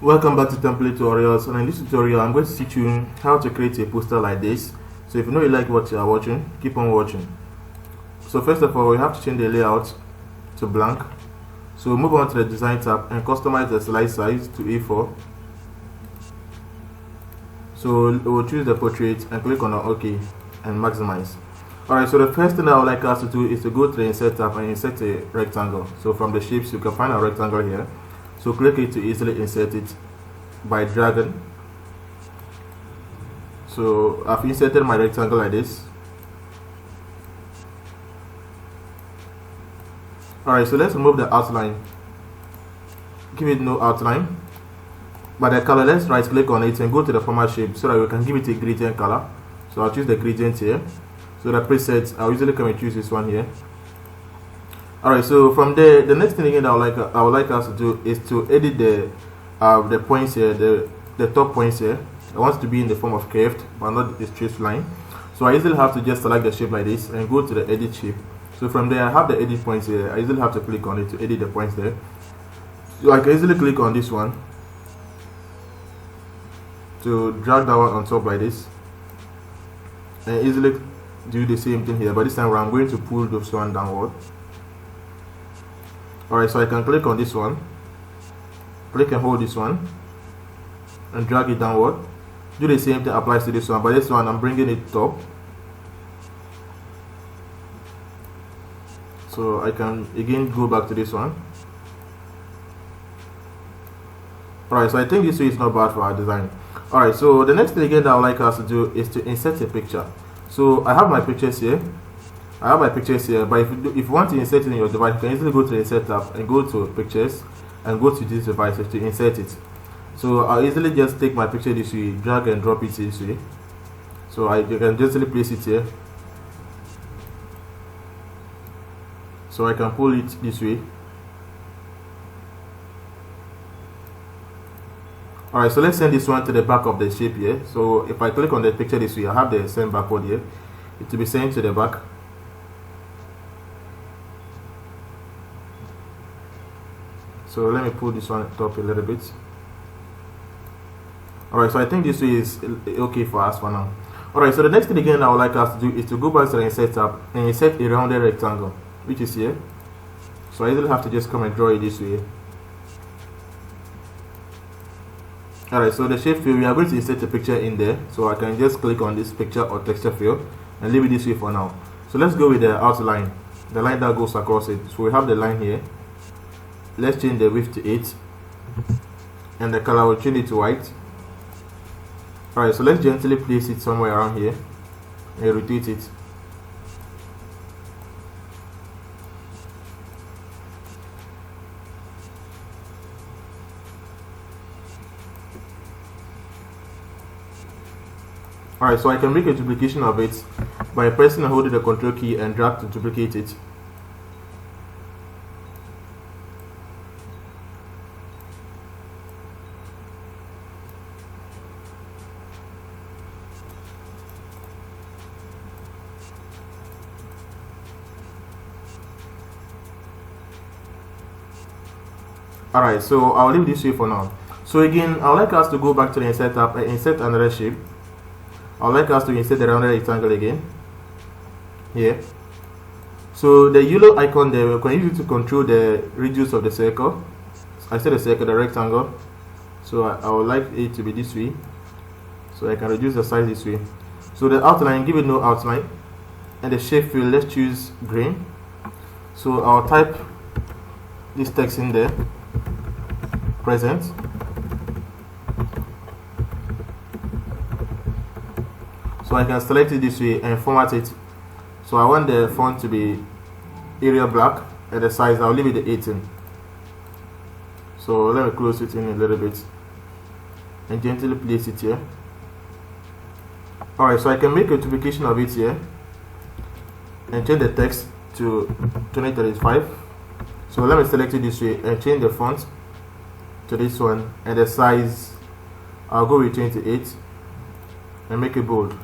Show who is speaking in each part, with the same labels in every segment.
Speaker 1: Welcome back to template tutorials, and in this tutorial I'm going to teach you how to create a poster like this. So if you know you like what you are watching, keep on watching. So first of all, we have to change the layout to blank. So move on to the design tab and customize the slide size to A4. So we'll choose the portrait and click on OK and maximize. Alright, so the first thing I would like us to do is to go to the insert tab and insert a rectangle. So from the shapes you can find a rectangle here. So click it to easily insert it by dragging. So I've inserted my rectangle like this. Alright, so let's remove the outline. Give it no outline. By the color, let's right click on it and go to the format shape so that we can give it a gradient color. So I'll choose the gradient here. So the presets, I'll usually come and choose this one here. Alright, so from there, the next thing again I would like us to do is to edit the points here, the top points here. I want it to be in the form of curved, but not a straight line. So I usually have to just select the shape like this and go to the edit shape. So from there, I have the edit points here. I usually have to click on it to edit the points there. So I can easily click on this one to drag that one on top like this, and easily do the same thing here. But this time I'm going to pull this one downward. Alright, so I can click on this one, click and hold this one, and drag it downward. Do the same thing applies to this one, but this one I'm bringing it top. So I can again go back to this one. Alright, so I think this way is not bad for our design. Alright, so the next thing again that I would like us to do is to insert a picture. So I have my pictures here. But if you want to insert it in your device, you can easily go to the insert tab and go to pictures and go to this device to insert it. So I'll easily just take my picture this way, drag and drop it this way. So I can just easily place it here. So I can pull it this way. Alright, so let's send this one to the back of the shape here. So if I click on the picture this way, I have the send backward here. It will be sent to the back. So let me pull this one top a little bit. Alright, so I think this way is okay for us for now. Alright, so the next thing again I would like us to do is to go back to the insert tab and insert a rounded rectangle, which is here. So I usually have to just come and draw it this way. Alright, so the shape field, we are going to insert a picture in there. So I can just click on this picture or texture field and leave it this way for now. So let's go with the outline, the line that goes across it. So we have the line here. Let's change the width to 8 and the color will change it to white. Alright, so let's gently place it somewhere around here and rotate it. Alright, so I can make a duplication of it by pressing and holding the control key and drag to duplicate it. Alright, so I'll leave this way for now. So again, I would like us to go back to the insert tab and insert another shape. I would like us to insert the rounded rectangle again here. So the yellow icon there, we can use it to control the radius of the circle. I said the circle, the rectangle. So I would like it to be this way. So I can reduce the size this way. So the outline, give it no outline. And the shape field, let's choose green. So I'll type this text in there. Present. So I can select it this way and format it. So I want the font to be Arial black and the size I'll leave it at 18. So let me close it in a little bit and gently place it here. Alright, so I can make a duplication of it here and change the text to 2035. So let me select it this way and change the font to this one, and the size I'll go with 28 and make it bold.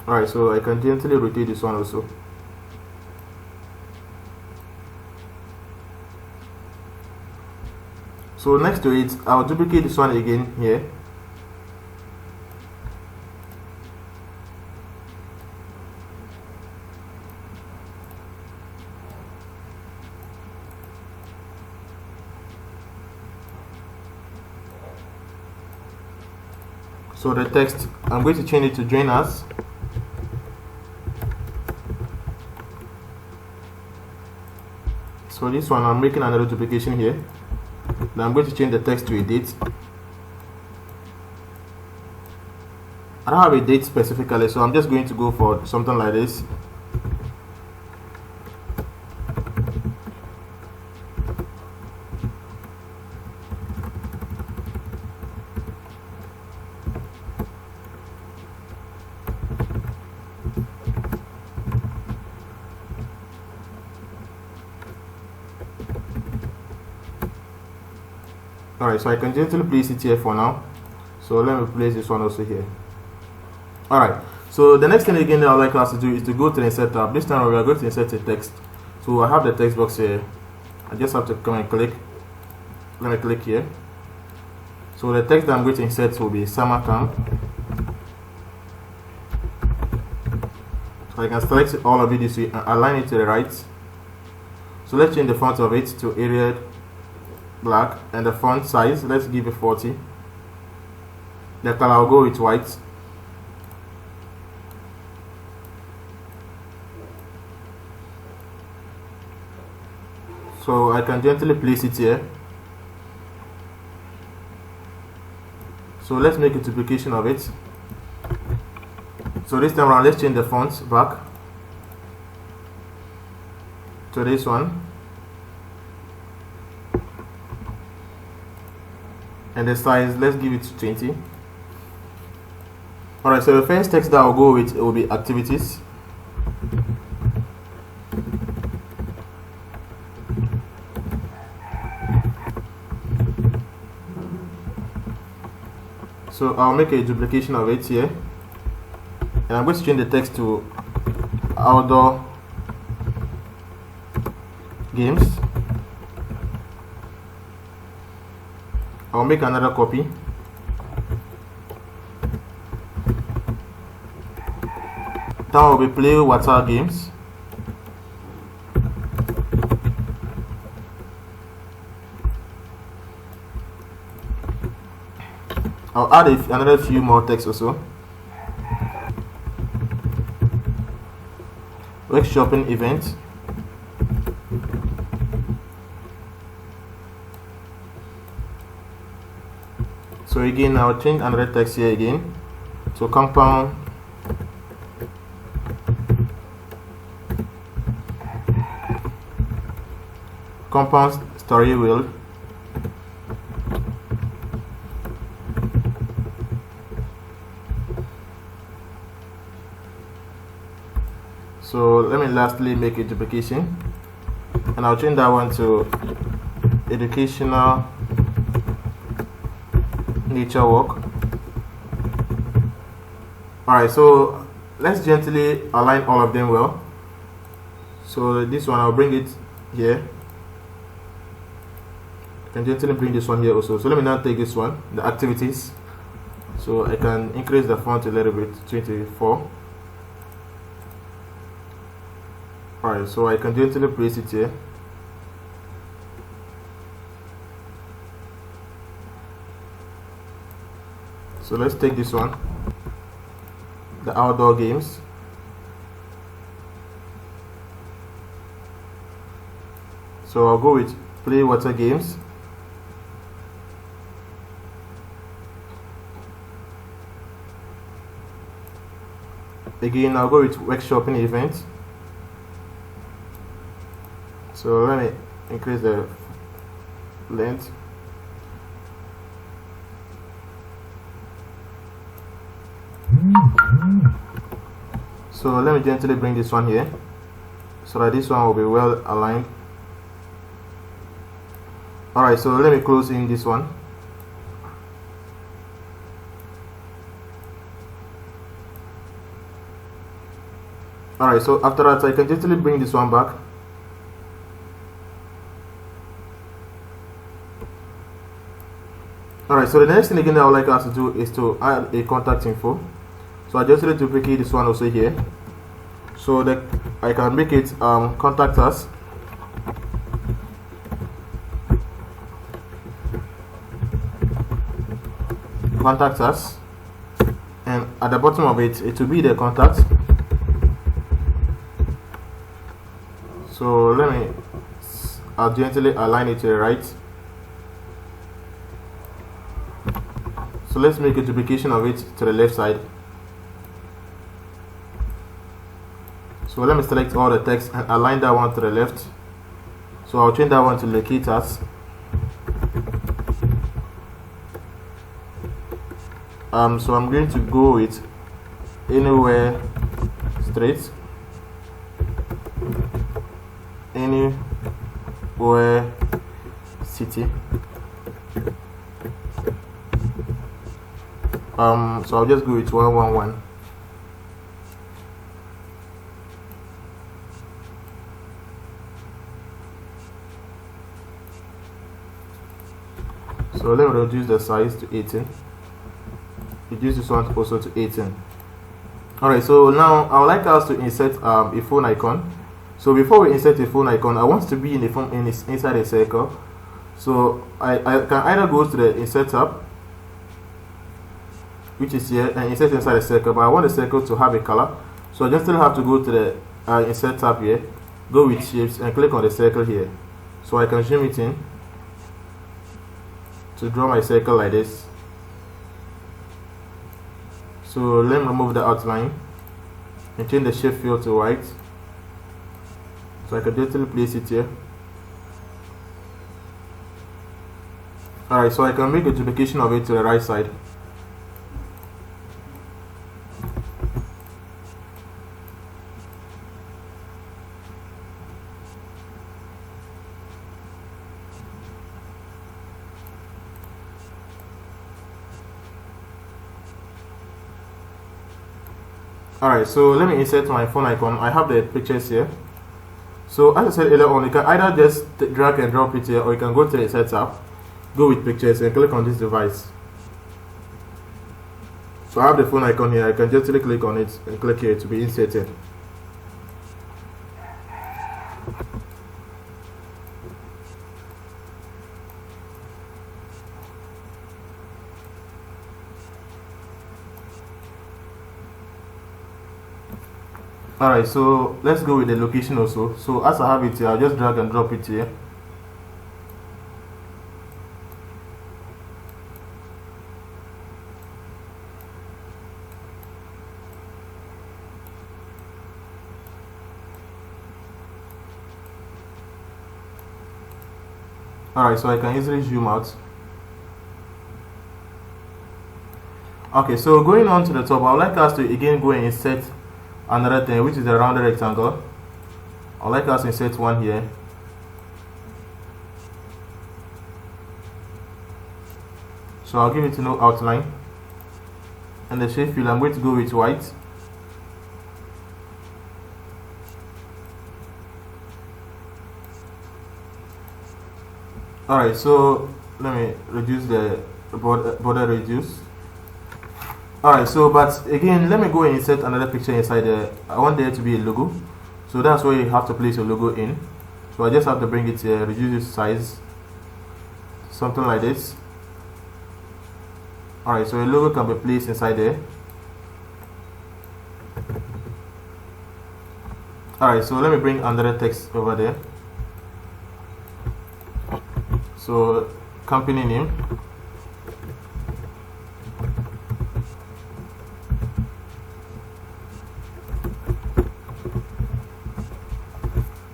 Speaker 1: Alright, so I can gently rotate this one also. So next to it, I'll duplicate this one again here. So the text, I'm going to change it to join us. So this one, I'm making another duplication here. Now I'm going to change the text to a date. I don't have a date specifically, so I'm just going to go for something like this. Alright, so I can gently place it here for now. So let me place this one also here. Alright, so the next thing again that I'd like us to do is to go to the insert tab. This time we are going to insert a text. So I have the text box here. I just have to come and click. Let me click here. So the text that I'm going to insert will be summer camp. So I can select all of it this way and align it to the right. So let's change the font of it to Arial black, and the font size, let's give it 40. The color, I'll go with white. So I can gently place it here. So let's make a duplication of it. So this time around, let's change the font back to this one. And the size, let's give it 20. Alright, so the first text that I'll go with will be activities. So I'll make a duplication of it here. And I'm going to change the text to outdoor games. I'll make another copy. That will be play water games. I'll add another few more text also. Workshopping event. So again, I'll change another text here again. So compound story world. So let me lastly make a duplication, and I'll change that one to educational nature walk. Alright, so let's gently align all of them well. So this one, I'll bring it here. I can gently bring this one here also. So let me now take this one, the activities. So I can increase the font a little bit, 24. Alright, so I can gently place it here. So let's take this one, the outdoor games. So I'll go with play water games. Again, I'll go with workshopping event. So let me increase the length. So let me gently bring this one here so that this one will be well aligned. Alright, so let me close in this one. Alright, so after that I can gently bring this one back. Alright, so the next thing again I would like us to do is to add a contact info. So I just need to duplicate this one also here, so that I can make it contact us. Contact us, and at the bottom of it, it will be the contact. So let me gently align it to the right. So let's make a duplication of it to the left side. So let me select all the text and align that one to the left. So I'll change that one to locate us. So I'm going to go with anywhere straight, anywhere city. So I'll just go with 111. So let me reduce the size to 18. Reduce this one also to 18. Alright, so now I would like us to insert a phone icon. So before we insert a phone icon, I want to be in the phone inside a circle. So I can either go to the insert tab, which is here, and insert inside a circle, but I want the circle to have a color. So I just still have to go to the insert tab here, go with shapes, and click on the circle here. So I can zoom it in to draw my circle like this. So let me remove the outline and change the shape fill to white, so I can gently place it here. Alright, so I can make a duplication of it to the right side. Alright, so let me insert my phone icon. I have the pictures here. So as I said earlier on, you can either just drag and drop it here, or you can go to the insert tab, go with pictures, and click on this device. So I have the phone icon here. I can just click on it and click here to be inserted. Alright, so let's go with the location also. So as I have it here, I'll just drag and drop it here. Alright, so I can easily zoom out. Okay, so going on to the top, I would like us to again go and insert another thing, which is a rounded rectangle. I'd like us to insert one here. So I'll give it no outline, and the shape fill I'm going to go with white. Alright, so let me reduce the border radius. Alright, so but again, let me go and insert another picture inside there. I want there to be a logo, so that's where you have to place your logo in. So I just have to bring it here, reduce its size, something like this. Alright, so a logo can be placed inside there. Alright, so let me bring another text over there. So company name.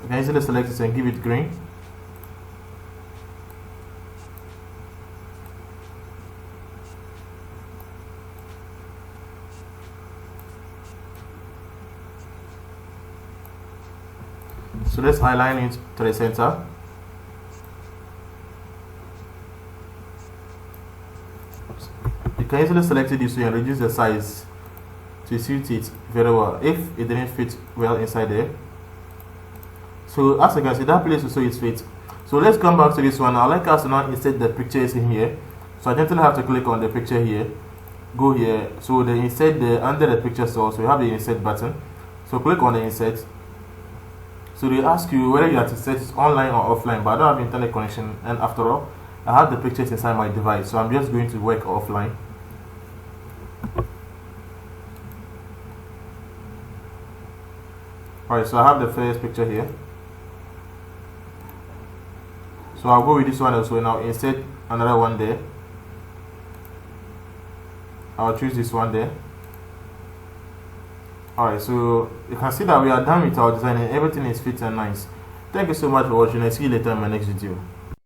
Speaker 1: You can easily select it and give it green. So let's align it to the center. You can easily select it this way and reduce the size to suit it very well if it didn't fit well inside there. So as you can see, that place also is fit. So let's come back to this one. I'd like us to now insert the pictures in here. So I gently have to click on the picture here, go here. So the insert under the picture source, we have the insert button. So click on the insert. So they ask you whether you have to set it online or offline, but I don't have internet connection, and after all, I have the pictures inside my device, so I'm just going to work offline. Alright, so I have the first picture here. So I'll go with this one also. Now insert another one there. I'll choose this one there. Alright, so you can see that we are done with our design and everything is fit and nice. Thank you so much for watching. I'll see you later in my next video.